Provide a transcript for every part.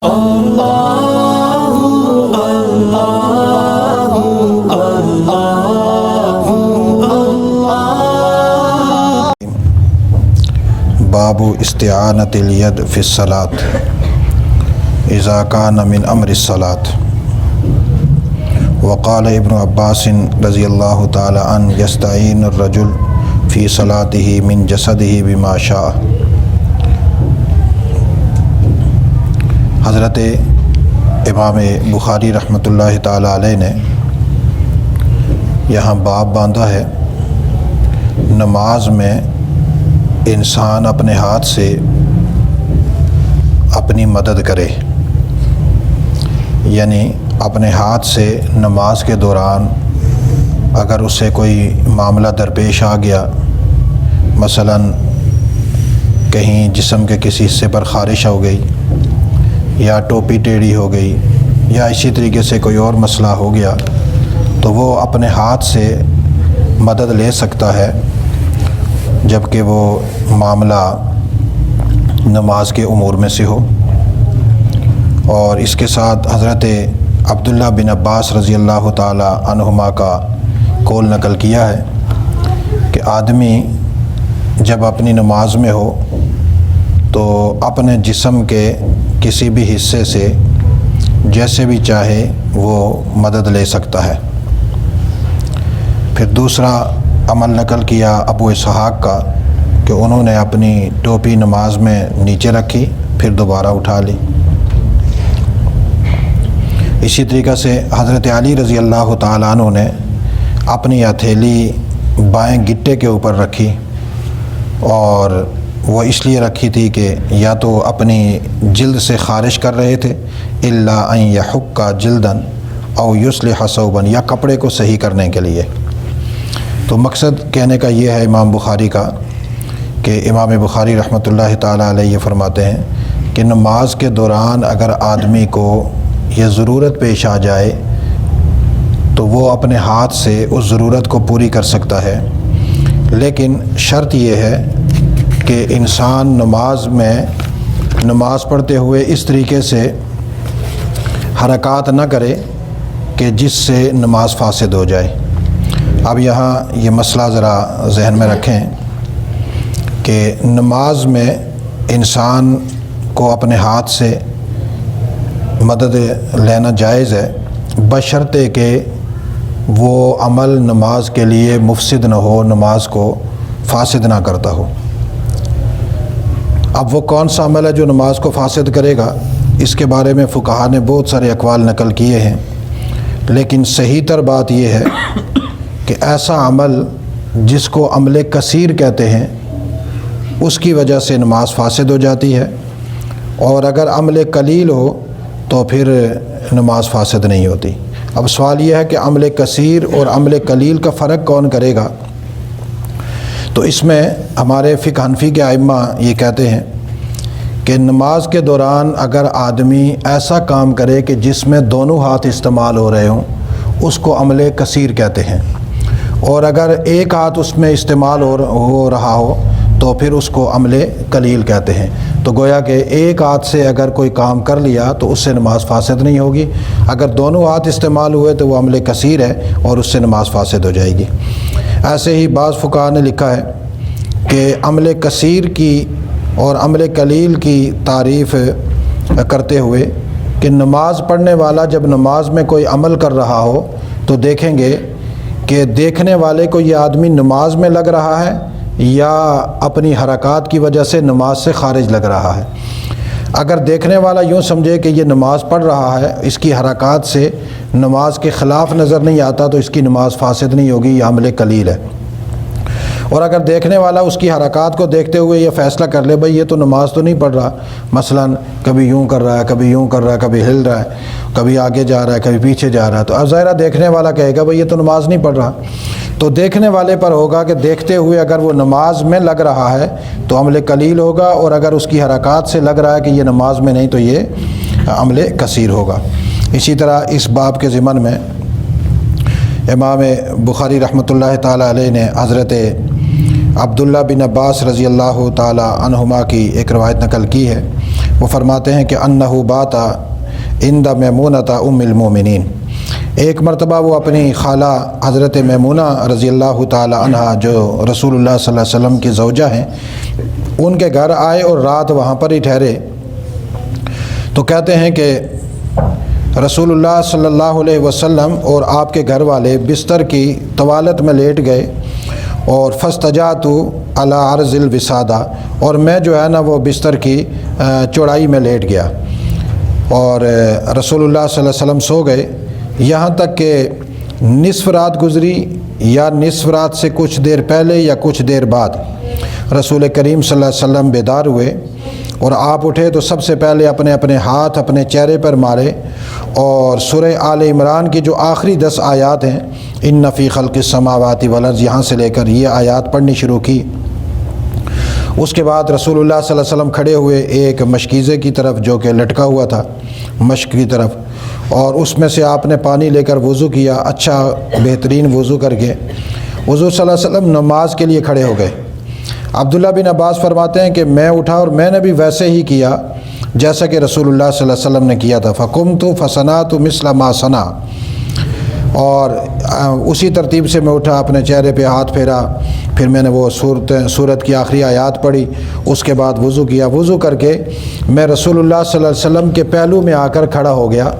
باب استعانۃ الید فی الصلاۃ اذا کان من امر الصلاۃ۔ وقال ابن عباس رضی اللہ تعالی عنہ یستعین الرجل فی صلاتہ من جسدہ بما شاء۔ حضرت امام بخاری رحمۃ اللہ تعالی علیہ نے یہاں باب باندھا ہے، نماز میں انسان اپنے ہاتھ سے اپنی مدد کرے، یعنی اپنے ہاتھ سے نماز کے دوران اگر اسے کوئی معاملہ درپیش آ گیا، مثلا کہیں جسم کے کسی حصے پر خارش ہو گئی یا ٹوپی ٹیڑھی ہو گئی یا اسی طریقے سے کوئی اور مسئلہ ہو گیا، تو وہ اپنے ہاتھ سے مدد لے سکتا ہے، جبکہ وہ معاملہ نماز کے امور میں سے ہو۔ اور اس کے ساتھ حضرت عبداللہ بن عباس رضی اللہ تعالی عنہما کا قول نقل کیا ہے کہ آدمی جب اپنی نماز میں ہو تو اپنے جسم کے کسی بھی حصے سے جیسے بھی چاہے وہ مدد لے سکتا ہے۔ پھر دوسرا عمل نقل کیا ابو اسحاق کا کہ انہوں نے اپنی ٹوپی نماز میں نیچے رکھی پھر دوبارہ اٹھا لی۔ اسی طریقے سے حضرت علی رضی اللہ تعالیٰ عنہ نے اپنی ہتھیلی بائیں گٹے کے اوپر رکھی، اور وہ اس لیے رکھی تھی کہ یا تو اپنی جلد سے خارش کر رہے تھے الا ان یحک جلدا او یصلح ثوبا، یا کپڑے کو صحیح کرنے کے لیے۔ تو مقصد کہنے کا یہ ہے امام بخاری کا کہ امام بخاری رحمۃ اللہ تعالیٰ علیہ یہ فرماتے ہیں کہ نماز کے دوران اگر آدمی کو یہ ضرورت پیش آ جائے تو وہ اپنے ہاتھ سے اس ضرورت کو پوری کر سکتا ہے، لیکن شرط یہ ہے کہ انسان نماز میں نماز پڑھتے ہوئے اس طریقے سے حرکات نہ کرے کہ جس سے نماز فاسد ہو جائے۔ اب یہاں یہ مسئلہ ذرا ذہن میں رکھیں کہ نماز میں انسان کو اپنے ہاتھ سے مدد لینا جائز ہے، بشرطے کہ وہ عمل نماز کے لیے مفسد نہ ہو، نماز کو فاسد نہ کرتا ہو۔ اب وہ کون سا عمل ہے جو نماز کو فاسد کرے گا، اس کے بارے میں فقہا نے بہت سارے اقوال نقل کیے ہیں، لیکن صحیح تر بات یہ ہے کہ ایسا عمل جس کو عمل کثیر کہتے ہیں اس کی وجہ سے نماز فاسد ہو جاتی ہے، اور اگر عمل قلیل ہو تو پھر نماز فاسد نہیں ہوتی۔ اب سوال یہ ہے کہ عمل کثیر اور عمل قلیل کا فرق کون کرے گا؟ تو اس میں ہمارے فقہ حنفی کے ائمہ یہ کہتے ہیں کہ نماز کے دوران اگر آدمی ایسا کام کرے کہ جس میں دونوں ہاتھ استعمال ہو رہے ہوں اس کو عمل کثیر کہتے ہیں، اور اگر ایک ہاتھ اس میں استعمال ہو رہا ہو تو پھر اس کو عمل قلیل کہتے ہیں۔ تو گویا کہ ایک ہاتھ سے اگر کوئی کام کر لیا تو اس سے نماز فاسد نہیں ہوگی، اگر دونوں ہاتھ استعمال ہوئے تو وہ عمل کثیر ہے اور اس سے نماز فاسد ہو جائے گی۔ ایسے ہی بعض فقہا نے لکھا ہے کہ عمل کثیر کی اور عمل قلیل کی تعریف کرتے ہوئے کہ نماز پڑھنے والا جب نماز میں کوئی عمل کر رہا ہو تو دیکھیں گے کہ دیکھنے والے کو یہ آدمی نماز میں لگ رہا ہے یا اپنی حرکات کی وجہ سے نماز سے خارج لگ رہا ہے۔ اگر دیکھنے والا یوں سمجھے کہ یہ نماز پڑھ رہا ہے، اس کی حرکات سے نماز کے خلاف نظر نہیں آتا تو اس کی نماز فاسد نہیں ہوگی، یہ عمل قلیل ہے۔ اور اگر دیکھنے والا اس کی حرکات کو دیکھتے ہوئے یہ فیصلہ کر لے بھئی یہ تو نماز تو نہیں پڑھ رہا، مثلا کبھی یوں کر رہا ہے، کبھی یوں کر رہا ہے، کبھی ہل رہا ہے، کبھی آگے جا رہا ہے، کبھی پیچھے جا رہا ہے، تو اب ظاہرہ دیکھنے والا کہے گا بھئی یہ تو نماز نہیں پڑھ رہا۔ تو دیکھنے والے پر ہوگا کہ دیکھتے ہوئے اگر وہ نماز میں لگ رہا ہے تو عمل قلیل ہوگا، اور اگر اس کی حرکات سے لگ رہا ہے کہ یہ نماز میں نہیں تو یہ عمل کثیر ہوگا۔ اسی طرح اس باب کے ضمن میں امام بخاری رحمۃ اللہ تعالی علیہ نے حضرت عبداللہ بن عباس رضی اللہ تعالی عنہما کی ایک روایت نقل کی ہے۔ وہ فرماتے ہیں کہ انہو باتا عند میمونۃ ام المومنین، ایک مرتبہ وہ اپنی خالہ حضرت میمونہ رضی اللہ تعالی عنہا جو رسول اللہ صلی اللہ علیہ وسلم کی زوجہ ہیں، ان کے گھر آئے اور رات وہاں پر ہی ٹھہرے۔ تو کہتے ہیں کہ رسول اللہ صلی اللہ علیہ وسلم اور آپ کے گھر والے بستر کی طوالت میں لیٹ گئے، اور فاستجعت علی عرض الوسادہ، اور میں جو ہے نا وہ بستر کی چوڑائی میں لیٹ گیا، اور رسول اللہ صلی اللہ علیہ وسلم سو گئے، یہاں تک کہ نصف رات گزری یا نصف رات سے کچھ دیر پہلے یا کچھ دیر بعد رسول کریم صلی اللہ علیہ وسلم بیدار ہوئے، اور آپ اٹھے تو سب سے پہلے اپنے اپنے ہاتھ اپنے چہرے پر مارے، اور سورہ آل عمران کی جو آخری 10 آیات ہیں، ان فی خلق السماوات والارض، یہاں سے لے کر یہ آیات پڑھنی شروع کی۔ اس کے بعد رسول اللہ صلی اللہ علیہ وسلم کھڑے ہوئے ایک مشکیزے کی طرف جو کہ لٹکا ہوا تھا مشک کی طرف، اور اس میں سے آپ نے پانی لے کر وضو کیا، اچھا بہترین وضو کر کے حضور صلی اللہ علیہ وسلم نماز کے لیے کھڑے ہو گئے۔ عبداللہ بن عباس فرماتے ہیں کہ میں اٹھا اور میں نے بھی ویسے ہی کیا جیسا کہ رسول اللہ صلی اللہ علیہ وسلم نے کیا تھا، فقمت فصنعت مثل ما صنع، اور اسی ترتیب سے میں اٹھا، اپنے چہرے پہ ہاتھ پھیرا، پھر میں نے وہ سورت کی آخری آیات پڑھی، اس کے بعد وضو کیا، وضو کر کے میں رسول اللہ صلی اللہ علیہ وسلم کے پہلو میں آ کر کھڑا ہو گیا،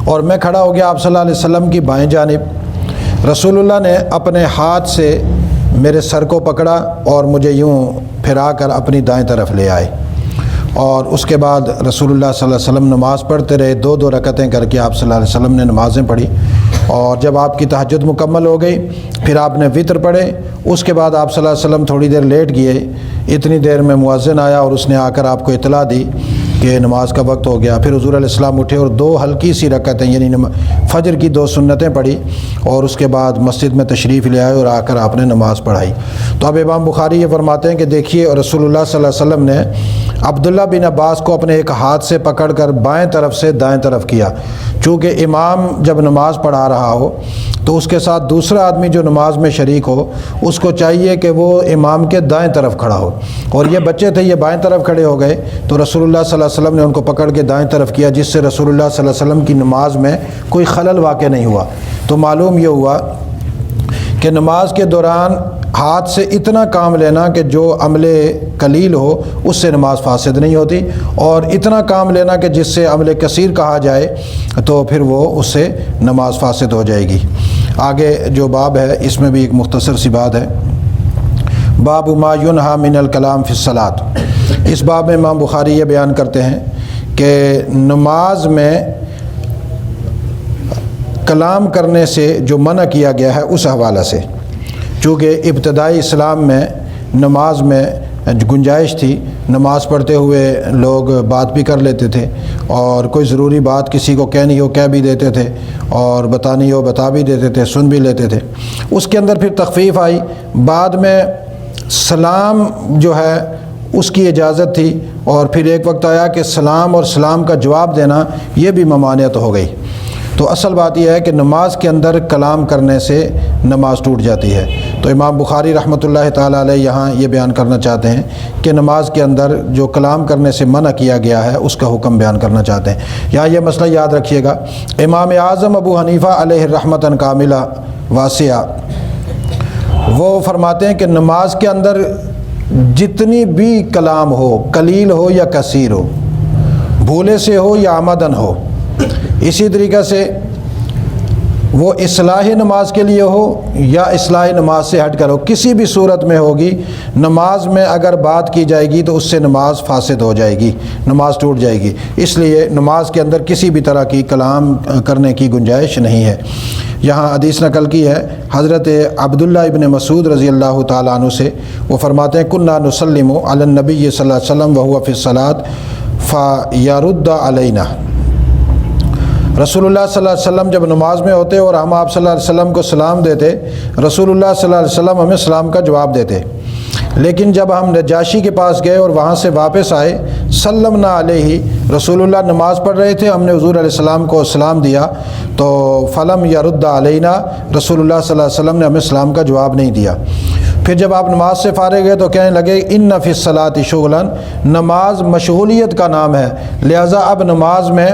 اور میں کھڑا ہو گیا آپ صلی اللہ علیہ وسلم کی بائیں جانب۔ رسول اللہ نے اپنے ہاتھ سے میرے سر کو پکڑا اور مجھے یوں پھرا کر اپنی دائیں طرف لے آئے، اور اس کے بعد رسول اللہ صلی اللہ علیہ وسلم نماز پڑھتے رہے، 2 رکعتیں کر کے آپ صلی اللہ علیہ وسلم نے نمازیں پڑھی، اور جب آپ کی تہجد مکمل ہو گئی پھر آپ نے وطر پڑھے۔ اس کے بعد آپ صلی اللہ علیہ وسلم تھوڑی دیر لیٹ گئے، اتنی دیر میں مؤذن آیا اور اس نے آ کر آپ کو اطلاع دی کہ نماز کا وقت ہو گیا۔ پھر حضور علیہ السلام اٹھے اور 2 ہلکی سی رکعتیں یعنی فجر کی 2 سنتیں پڑھی، اور اس کے بعد مسجد میں تشریف لے آئے اور آ کر آپ نے نماز پڑھائی۔ تو اب امام بخاری یہ فرماتے ہیں کہ دیکھیے رسول اللہ صلی اللہ علیہ وسلم نے عبداللہ بن عباس کو اپنے ایک ہاتھ سے پکڑ کر بائیں طرف سے دائیں طرف کیا، چونکہ امام جب نماز پڑھا رہا ہو تو اس کے ساتھ دوسرا آدمی جو نماز میں شریک ہو اس کو چاہیے کہ وہ امام کے دائیں طرف کھڑا ہو، اور یہ بچے تھے یہ بائیں طرف کھڑے ہو گئے، تو رسول اللہ صلی اللہ علیہ وسلم نے ان کو پکڑ کے دائیں طرف کیا، جس سے رسول اللہ صلی اللہ علیہ وسلم کی نماز میں کوئی خلل واقع نہیں ہوا۔ تو معلوم یہ ہوا کہ نماز کے دوران ہاتھ سے اتنا کام لینا کہ جو عمل قلیل ہو اس سے نماز فاسد نہیں ہوتی، اور اتنا کام لینا کہ جس سے عمل کثیر کہا جائے تو پھر وہ اس سے نماز فاسد ہو جائے گی۔ آگے جو باب ہے اس میں بھی ایک مختصر سی بات ہے، باب ما ینہی من الکلام فی الصلاۃ۔ اس باب میں امام بخاری یہ بیان کرتے ہیں کہ نماز میں کلام کرنے سے جو منع کیا گیا ہے اس حوالے سے، چونکہ ابتدائی اسلام میں نماز میں گنجائش تھی، نماز پڑھتے ہوئے لوگ بات بھی کر لیتے تھے، اور کوئی ضروری بات کسی کو کہنی ہو کہہ بھی دیتے تھے، اور بتانی ہو بتا بھی دیتے تھے، سن بھی لیتے تھے۔ اس کے اندر پھر تخفیف آئی، بعد میں سلام جو ہے اس کی اجازت تھی، اور پھر ایک وقت آیا کہ سلام اور سلام کا جواب دینا یہ بھی ممانعت ہو گئی۔ تو اصل بات یہ ہے کہ نماز کے اندر کلام کرنے سے نماز ٹوٹ جاتی ہے۔ تو امام بخاری رحمۃ اللہ تعالیٰ علیہ یہاں یہ بیان کرنا چاہتے ہیں کہ نماز کے اندر جو کلام کرنے سے منع کیا گیا ہے اس کا حکم بیان کرنا چاہتے ہیں۔ یہاں یہ مسئلہ یاد رکھیے گا، امام اعظم ابو حنیفہ علیہ رحمۃ کاملہ واسعہ وہ فرماتے ہیں کہ نماز کے اندر جتنی بھی کلام ہو، قلیل ہو یا کثیر ہو، بھولے سے ہو یا آمدن ہو، اسی طریقے سے وہ اصلاح نماز کے لیے ہو یا اصلاح نماز سے ہٹ کر ہو، کسی بھی صورت میں ہوگی، نماز میں اگر بات کی جائے گی تو اس سے نماز فاسد ہو جائے گی، نماز ٹوٹ جائے گی۔ اس لیے نماز کے اندر کسی بھی طرح کی کلام کرنے کی گنجائش نہیں ہے۔ یہاں حدیث نقل کی ہے حضرت عبداللہ ابن مسعود رضی اللہ تعالیٰ عنہ سے، وہ فرماتے ہیں کنا نسلم علی النبی صلی اللہ علیہ وسلم وهو فی الصلاۃ فیرد علینا۔ رسول اللہ صلی اللہ علیہ وسلم جب نماز میں ہوتے اور ہم آپ صلی اللہ علیہ وسلم کو سلام دیتے، رسول اللہ صلی اللہ علیہ وسلم ہمیں سلام کا جواب دیتے، لیکن جب ہم نجاشی کے پاس گئے اور وہاں سے واپس آئے، سلمنا علیہ، رسول اللہ نماز پڑھ رہے تھے، ہم نے حضور علیہ السلام کو سلام دیا تو فلم یرد علینا، رسول اللہ صلی اللہ علیہ وسلم نے ہمیں سلام کا جواب نہیں دیا۔ پھر جب آپ نماز سے فارغ گئے تو کہنے لگے ان فی الصلاۃ شغلا، نماز مشغولیت کا نام ہے، لہٰذا اب نماز میں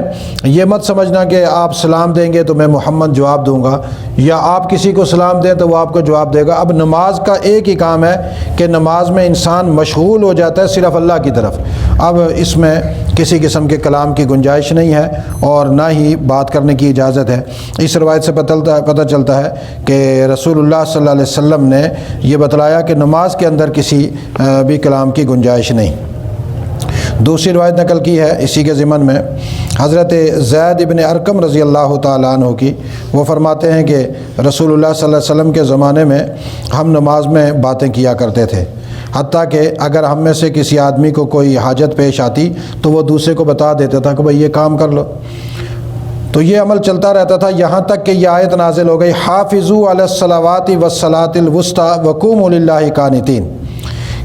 یہ مت سمجھنا کہ آپ سلام دیں گے تو میں محمد جواب دوں گا، یا آپ کسی کو سلام دیں تو وہ آپ کو جواب دے گا۔ اب نماز کا ایک ہی کام ہے کہ نماز میں انسان مشغول ہو جاتا ہے صرف اللہ کی طرف، اب اس میں کسی قسم کے کلام کی گنجائش نہیں ہے اور نہ ہی بات کرنے کی اجازت ہے۔ اس روایت سے پتہ چلتا ہے کہ رسول اللہ صلی اللہ علیہ وسلم نے یہ بتلایا کہ نماز کے اندر کسی بھی کلام کی گنجائش نہیں۔ دوسری روایت نقل کی ہے اسی کے ضمن میں حضرت زید ابن ارقم رضی اللہ تعالیٰ عنہ کی، وہ فرماتے ہیں کہ رسول اللہ صلی اللہ علیہ وسلم کے زمانے میں ہم نماز میں باتیں کیا کرتے تھے، حتیٰ کہ اگر ہم میں سے کسی آدمی کو کوئی حاجت پیش آتی تو وہ دوسرے کو بتا دیتا تھا کہ بھئی یہ کام کر لو۔ تو یہ عمل چلتا رہتا تھا یہاں تک کہ یہ آیت نازل ہو گئی حافظوا علی الصلوات والصلاۃ الوسطی وقوموا للہ قانتین،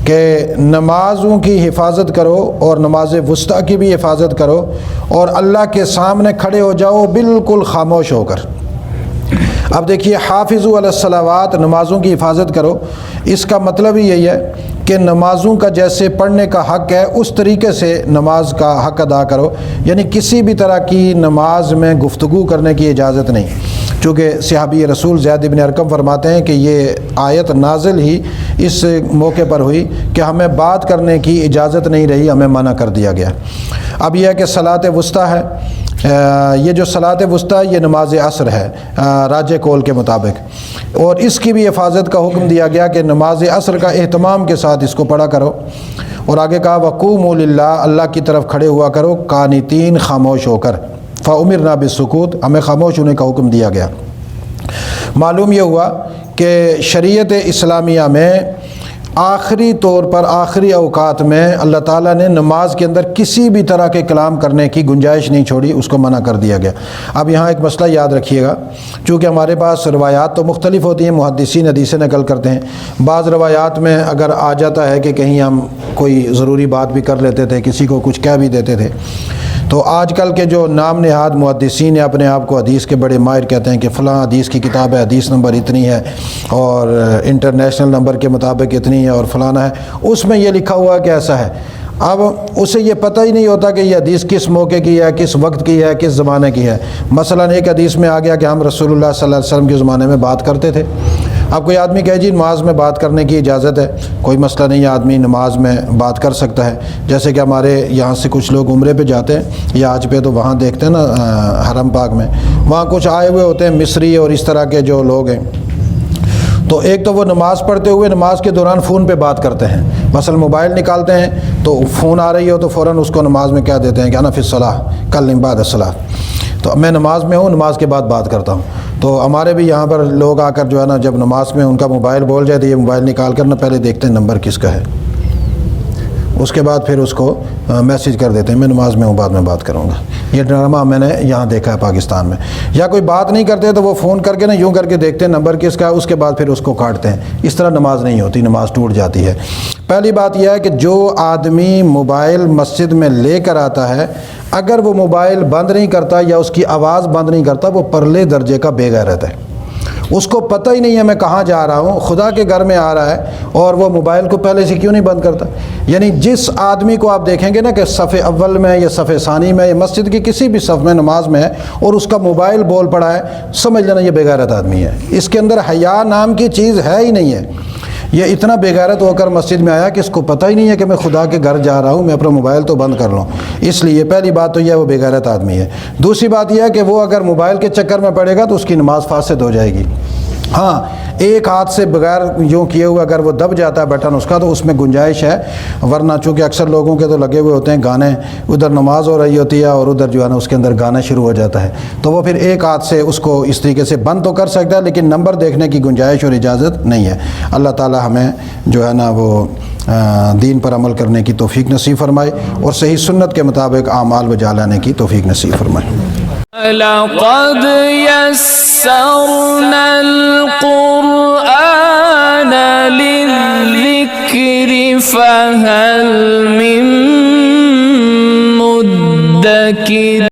کہ نمازوں کی حفاظت کرو اور نماز وسطیٰ کی بھی حفاظت کرو اور اللہ کے سامنے کھڑے ہو جاؤ بالکل خاموش ہو کر۔ اب دیکھیے حافظوا علی الصلوات، نمازوں کی حفاظت کرو، اس کا مطلب ہی یہی ہے کہ نمازوں کا جیسے پڑھنے کا حق ہے اس طریقے سے نماز کا حق ادا کرو، یعنی کسی بھی طرح کی نماز میں گفتگو کرنے کی اجازت نہیں، چونکہ صحابی رسول زید بن ارقم فرماتے ہیں کہ یہ آیت نازل ہی اس موقع پر ہوئی کہ ہمیں بات کرنے کی اجازت نہیں رہی، ہمیں منع کر دیا گیا۔ اب یہ ہے کہ صلاۃ وسطیٰ ہے، یہ جو صلاۃ وسطیٰ یہ نماز عصر ہے راجح قول کے مطابق، اور اس کی بھی حفاظت کا حکم دیا گیا کہ نماز عصر کا اہتمام کے ساتھ اس کو پڑھا کرو، اور آگے کہا وقوموا للہ، اللہ کی طرف کھڑے ہوا کرو قانتین، خاموش ہو کر، فامرنا بالسکوت، ہمیں خاموش ہونے کا حکم دیا گیا۔ معلوم یہ ہوا کہ شریعت اسلامیہ میں آخری طور پر آخری اوقات میں اللہ تعالیٰ نے نماز کے اندر کسی بھی طرح کے کلام کرنے کی گنجائش نہیں چھوڑی، اس کو منع کر دیا گیا۔ اب یہاں ایک مسئلہ یاد رکھیے گا، چونکہ ہمارے پاس روایات تو مختلف ہوتی ہیں، محدثین حدیثیں نقل کرتے ہیں، بعض روایات میں اگر آ جاتا ہے کہ کہیں ہم کوئی ضروری بات بھی کر لیتے تھے، کسی کو کچھ کہہ بھی دیتے تھے، تو آج کل کے جو نام نہاد محدثین ہیں اپنے آپ کو حدیث کے بڑے ماہر کہتے ہیں کہ فلاں حدیث کی کتاب ہے، حدیث نمبر اتنی ہے اور انٹرنیشنل نمبر کے مطابق اتنی ہے اور فلانا ہے، اس میں یہ لکھا ہوا ہے کہ ایسا ہے۔ اب اسے یہ پتہ ہی نہیں ہوتا کہ یہ حدیث کس موقع کی ہے، کس وقت کی ہے، کس زمانے کی ہے۔ مثلا ایک حدیث میں آ گیا کہ ہم رسول اللہ صلی اللہ علیہ وسلم کے زمانے میں بات کرتے تھے۔ اب کوئی آدمی کہے جی نماز میں بات کرنے کی اجازت ہے، کوئی مسئلہ نہیں ہے، آدمی نماز میں بات کر سکتا ہے، جیسے کہ ہمارے یہاں سے کچھ لوگ عمرے پہ جاتے ہیں یا حج پہ، تو وہاں دیکھتے ہیں نا حرم پاک میں، وہاں کچھ آئے ہوئے ہوتے ہیں مصری اور اس طرح کے جو لوگ ہیں، تو ایک تو وہ نماز پڑھتے ہوئے نماز کے دوران فون پہ بات کرتے ہیں، مثلا موبائل نکالتے ہیں تو فون آ رہی ہو تو فوراً اس کو نماز میں کہہ دیتے ہیں کہ انا فی الصلاۃ کلم بعد الصلاۃ، تو میں نماز میں ہوں، نماز کے بعد بات کرتا ہوں۔ تو ہمارے بھی یہاں پر لوگ آ کر جو ہے نا جب نماز میں ان کا موبائل بول جائے تو یہ موبائل نکال کر نہ پہلے دیکھتے ہیں نمبر کس کا ہے، اس کے بعد پھر اس کو میسیج کر دیتے ہیں میں نماز میں ہوں بعد میں بات کروں گا۔ یہ ڈرامہ میں نے یہاں دیکھا ہے پاکستان میں، یا کوئی بات نہیں کرتے تو وہ فون کر کے نا یوں کر کے دیکھتے ہیں نمبر کس کا ہے، اس کے بعد پھر اس کو کاٹتے ہیں۔ اس طرح نماز نہیں ہوتی، نماز ٹوٹ جاتی ہے۔ پہلی بات یہ ہے کہ جو آدمی موبائل مسجد میں لے کر آتا ہے، اگر وہ موبائل بند نہیں کرتا یا اس کی آواز بند نہیں کرتا، وہ پرلے درجے کا بے غیرت ہے۔ اس کو پتہ ہی نہیں ہے میں کہاں جا رہا ہوں، خدا کے گھر میں آ رہا ہے اور وہ موبائل کو پہلے سے کیوں نہیں بند کرتا۔ یعنی جس آدمی کو آپ دیکھیں گے نا کہ صف اول میں یا صف ثانی میں یا مسجد کی کسی بھی صف میں نماز میں ہے اور اس کا موبائل بول پڑا ہے، سمجھ لینا یہ بے غیرت آدمی ہے، اس کے اندر حیا نام کی چیز ہے ہی نہیں ہے۔ یہ اتنا بے غیرت ہو کر مسجد میں آیا کہ اس کو پتہ ہی نہیں ہے کہ میں خدا کے گھر جا رہا ہوں، میں اپنا موبائل تو بند کر لوں۔ اس لیے پہلی بات تو یہ ہے وہ بے غیرت آدمی ہے۔ دوسری بات یہ ہے کہ وہ اگر موبائل کے چکر میں پڑے گا تو اس کی نماز فاسد ہو جائے گی۔ ہاں ایک ہاتھ سے بغیر یوں کیے ہوئے اگر وہ دب جاتا ہے بٹن اس کا تو اس میں گنجائش ہے، ورنہ چونکہ اکثر لوگوں کے تو لگے ہوئے ہوتے ہیں گانے، ادھر نماز ہو رہی ہوتی ہے اور ادھر جو ہے نا اس کے اندر گانا شروع ہو جاتا ہے، تو وہ پھر ایک ہاتھ سے اس کو اس طریقے سے بند تو کر سکتا ہے لیکن نمبر دیکھنے کی گنجائش اور اجازت نہیں ہے۔ اللہ تعالی ہمیں جو ہے نا وہ دین پر عمل کرنے کی توفیق نصیب فرمائے اور صحیح سنت کے مطابق اعمال بجا لانے کی توفیق نصیب فرمائے۔ لقد يسرنا القرآن للذكر فهل من مدكر